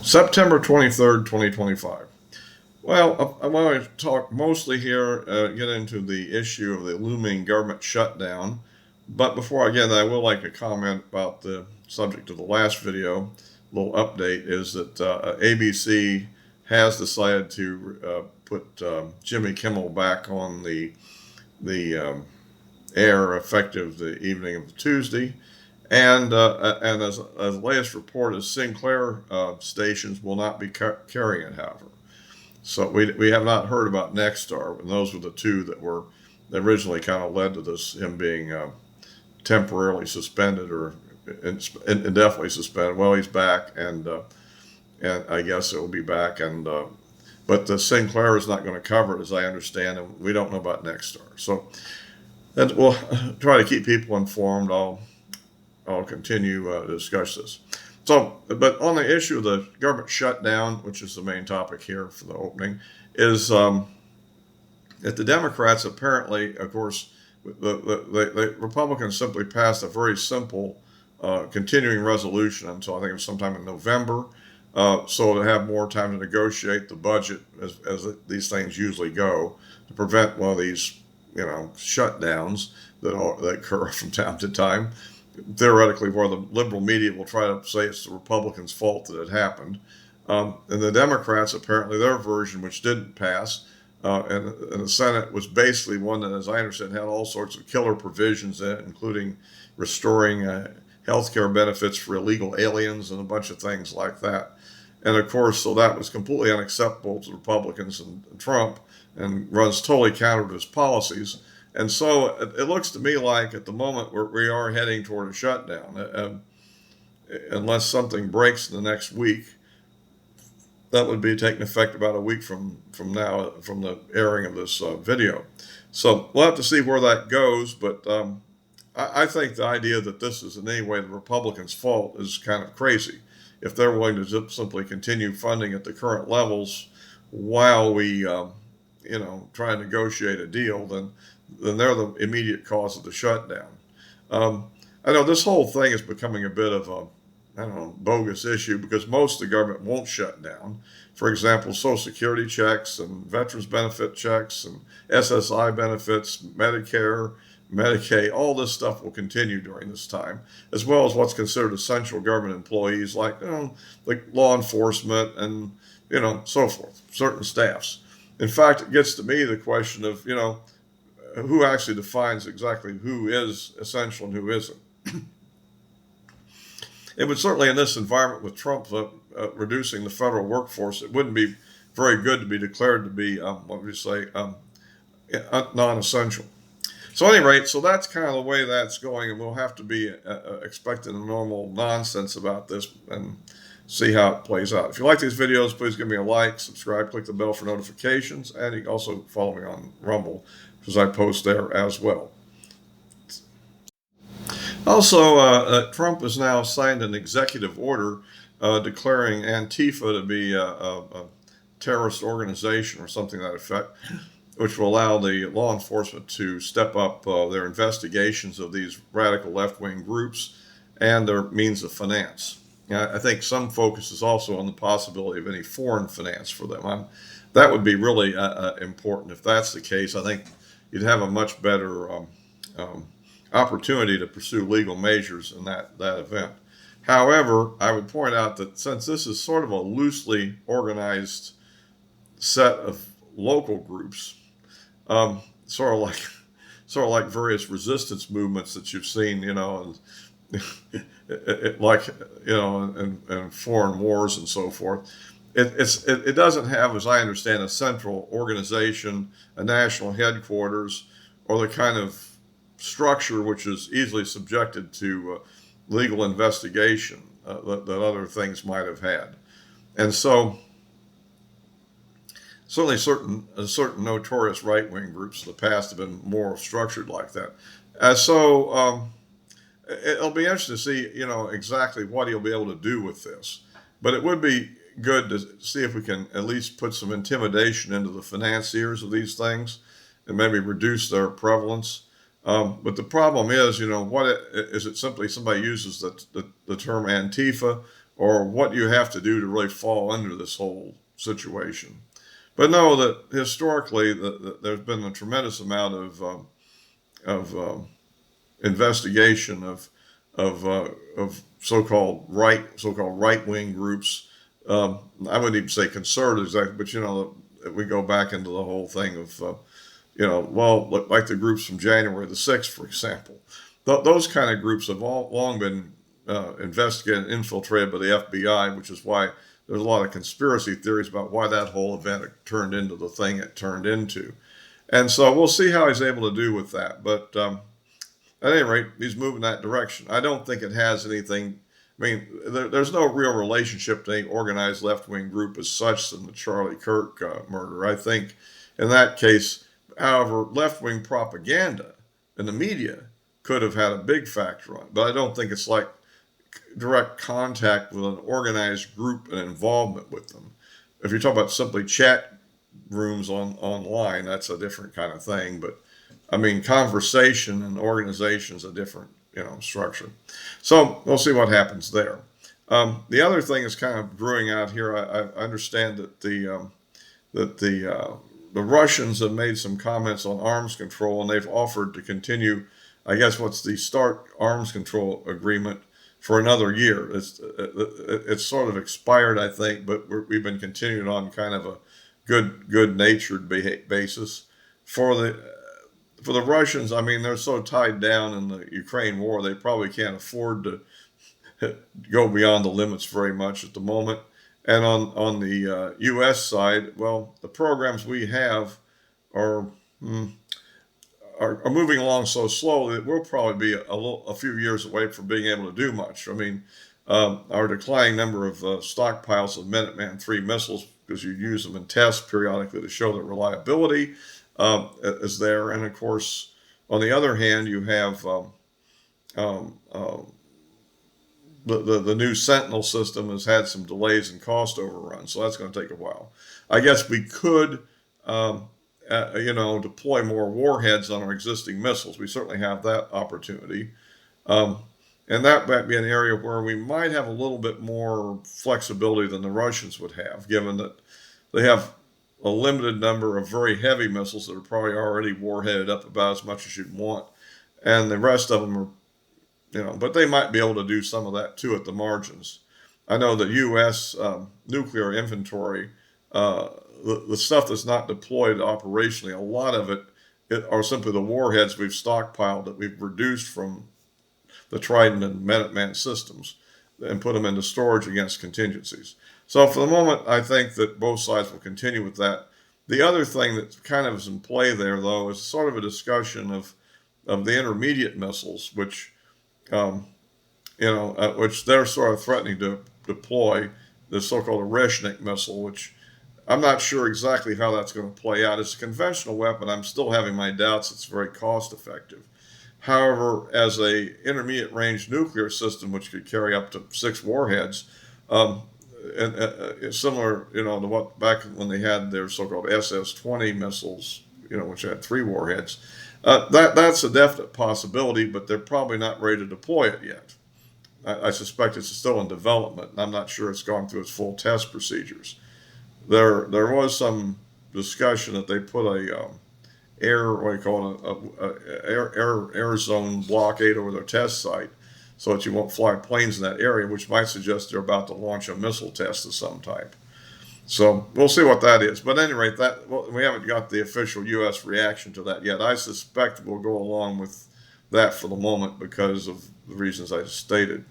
September 23rd, 2025. Well, I want to talk mostly here, get into the issue of the looming government shutdown. But before I get that, I would like to comment about the subject of the last video. A little update is that ABC has decided to put Jimmy Kimmel back on the air effective the evening of Tuesday. And as the latest report is Sinclair stations will not be carrying it, however. So we have not heard about Nexstar, and those were the two that were originally kind of led to this, him being temporarily suspended or indefinitely suspended. Well, he's back, and I guess it will be back, but the Sinclair is not going to cover it, as I understand, and we don't know about Nexstar. So we'll try to keep people informed. I'll continue to discuss this. So, but on the issue of the government shutdown, which is the main topic here for the opening, is that the Democrats apparently, of course, the Republicans simply passed a very simple continuing resolution until I think it was sometime in November, so to have more time to negotiate the budget as these things usually go, to prevent one of these, shutdowns that occur from time to time. Theoretically, where the liberal media will try to say it's the Republicans' fault that it happened. And the Democrats, apparently their version, which didn't pass, and the Senate was basically one that, as I understand, had all sorts of killer provisions in it, including restoring health care benefits for illegal aliens and a bunch of things like that. And of course, so that was completely unacceptable to the Republicans and Trump, and runs totally counter to his policies. And so it looks to me like at the moment we are heading toward a shutdown, unless something breaks in the next week. That would be taking effect about a week from now, from the airing of this video. So we'll have to see where that goes. But I think the idea that this is in any way the Republicans' fault is kind of crazy. If they're willing to simply continue funding at the current levels while we, try and negotiate a deal, then they're the immediate cause of the shutdown. I know this whole thing is becoming a bit of a, bogus issue, because most of the government won't shut down. For example, Social Security checks and veterans benefit checks and SSI benefits, Medicare, Medicaid, all this stuff will continue during this time, as well as what's considered essential government employees like law enforcement and so forth, certain staffs. In fact, it gets to me the question of who actually defines exactly who is essential and who isn't. It would certainly, in this environment with Trump reducing the federal workforce, it wouldn't be very good to be declared to be, non-essential. So at any rate, so that's kind of the way that's going, and we'll have to be expecting a normal nonsense about this and see how it plays out. If you like these videos, please give me a like, subscribe, click the bell for notifications, and you can also follow me on Rumble, because I post there as well. Also, Trump has now signed an executive order declaring Antifa to be a terrorist organization or something to that effect, which will allow the law enforcement to step up their investigations of these radical left-wing groups and their means of finance. I think some focus is also on the possibility of any foreign finance for them. That would be really important. If that's the case, I think you'd have a much better opportunity to pursue legal measures in that event. However, I would point out that since this is sort of a loosely organized set of local groups, sort of like various resistance movements that you've seen, and and foreign wars and so forth. It doesn't have, as I understand, a central organization, a national headquarters, or the kind of structure which is easily subjected to legal investigation that other things might have had. And so certainly certain notorious right-wing groups in the past have been more structured like that. So it'll be interesting to see, exactly what he'll be able to do with this. But it would be good to see if we can at least put some intimidation into the financiers of these things and maybe reduce their prevalence. But the problem is, is it simply somebody uses the term Antifa, or what you have to do to really fall under this whole situation. But know that historically, there's been a tremendous amount of investigation of so-called right wing groups. I wouldn't even say conservatives, but we go back into the whole thing of like the groups from January the 6th, for example. Those kind of groups have long been investigated and infiltrated by the FBI, which is why there's a lot of conspiracy theories about why that whole event turned into the thing it turned into. And so we'll see how he's able to do with that. But at any rate, he's moving that direction. I don't think it has anything. I mean, there's no real relationship to any organized left-wing group as such than the Charlie Kirk murder. I think in that case, however, left-wing propaganda in the media could have had a big factor on it. But I don't think it's like direct contact with an organized group and involvement with them. If you're talking about simply chat rooms online, that's a different kind of thing. But I mean, conversation and organization is a different, structure. So we'll see what happens there. The other thing is kind of brewing out here. I understand that the Russians have made some comments on arms control, and they've offered to continue, I guess, what's the START arms control agreement for another year. It's sort of expired, I think, but we've been continuing on kind of a good-natured basis. For the Russians, I mean, they're so tied down in the Ukraine war, they probably can't afford to go beyond the limits very much at the moment. And on the U.S. side, well, the programs we have are moving along so slowly that we'll probably be a few years away from being able to do much. I mean, our declining number of stockpiles of Minuteman III missiles, because you use them in tests periodically to show their reliability, is there. And of course, on the other hand, you have the new Sentinel system has had some delays and cost overruns, so that's going to take a while. I guess we could, deploy more warheads on our existing missiles. We certainly have that opportunity. And that might be an area where we might have a little bit more flexibility than the Russians would have, given that they have a limited number of very heavy missiles that are probably already warheaded up about as much as you'd want. And the rest of them are, but they might be able to do some of that too at the margins. I know the U.S. Nuclear inventory, the stuff that's not deployed operationally, a lot of it are simply the warheads we've stockpiled that we've reduced from the Trident and Minuteman systems and put them into storage against contingencies. So for the moment, I think that both sides will continue with that. The other thing that kind of is in play there, though, is sort of a discussion of the intermediate missiles, which which they're sort of threatening to deploy, the so-called Rezhnik missile, which I'm not sure exactly how that's going to play out. It's a conventional weapon. I'm still having my doubts it's very cost effective. However, as a intermediate range nuclear system, which could carry up to 6 warheads, it's similar, to what back when they had their so-called SS-20 missiles, which had 3 warheads. That's a definite possibility, but they're probably not ready to deploy it yet. I suspect it's still in development, and I'm not sure it's gone through its full test procedures. There was some discussion that they put air zone blockade over their test site so that you won't fly planes in that area, which might suggest they're about to launch a missile test of some type. So we'll see what that is. But at any rate, we haven't got the official U.S. reaction to that yet. I suspect we'll go along with that for the moment because of the reasons I just stated.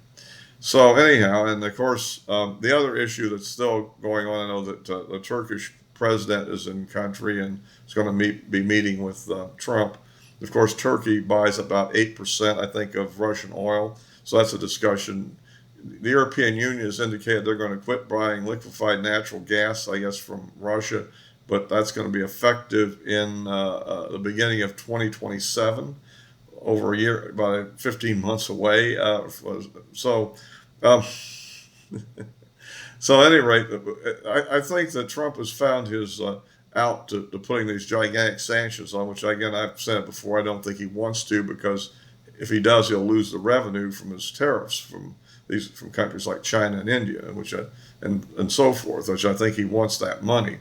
So anyhow, and of course, the other issue that's still going on, I know that the Turkish president is in country and is going to be meeting with Trump. Of course, Turkey buys about 8%, I think, of Russian oil. So that's a discussion. The European Union has indicated they're going to quit buying liquefied natural gas, I guess, from Russia, but that's going to be effective in the beginning of 2027, over a year, about 15 months away. So at any rate, I think that Trump has found his out to putting these gigantic sanctions on, which, again, I've said it before, I don't think he wants to, because if he does, he'll lose the revenue from his tariffs from these from countries like China and India, and so forth, which I think he wants that money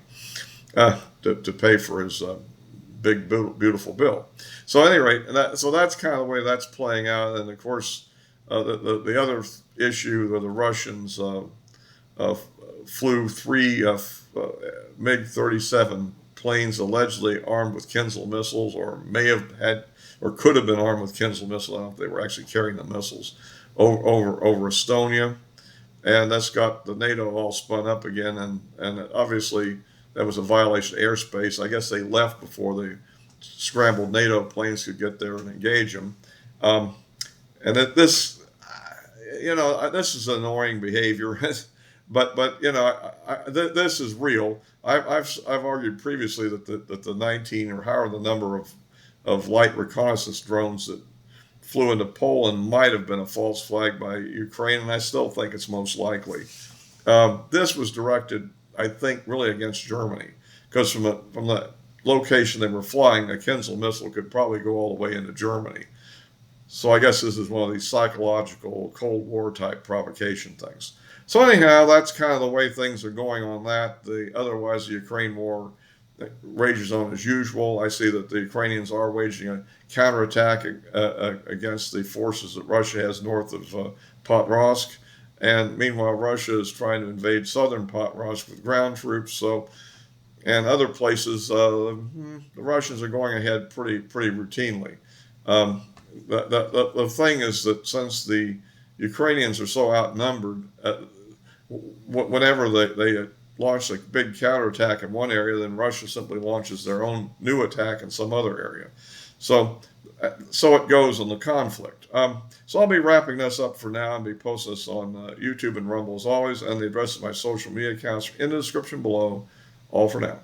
to pay for his big beautiful bill. So at any rate, so that's kind of the way that's playing out. And of course, the other issue where the Russians flew three MiG-37 planes allegedly armed with Kimmel missiles, or may have had, or could have been armed with Kimmel missiles. I don't know if they were actually carrying the missiles over Estonia, and that's got the NATO all spun up again. And obviously that was a violation of airspace. I guess they left before the scrambled NATO planes could get there and engage them. And that this, this is annoying behavior. But this is real. I've argued previously that the 19 or however the number of light reconnaissance drones that flew into Poland might have been a false flag by Ukraine, and I still think it's most likely. This was directed, I think, really against Germany, because from the location they were flying, a Kimmel missile could probably go all the way into Germany. So I guess this is one of these psychological Cold War type provocation things. So anyhow, that's kind of the way things are going on that. Otherwise, the Ukraine war rages on as usual. I see that the Ukrainians are waging a counterattack against the forces that Russia has north of Potrovsk. And meanwhile, Russia is trying to invade southern Potrovsk with ground troops. So, and other places, the Russians are going ahead pretty routinely. The thing is that since the Ukrainians are so outnumbered, whenever they launch a big counterattack in one area, then Russia simply launches their own new attack in some other area. So it goes in the conflict. So I'll be wrapping this up for now and be posting this on YouTube and Rumble as always, and the address of my social media accounts are in the description below. All for now.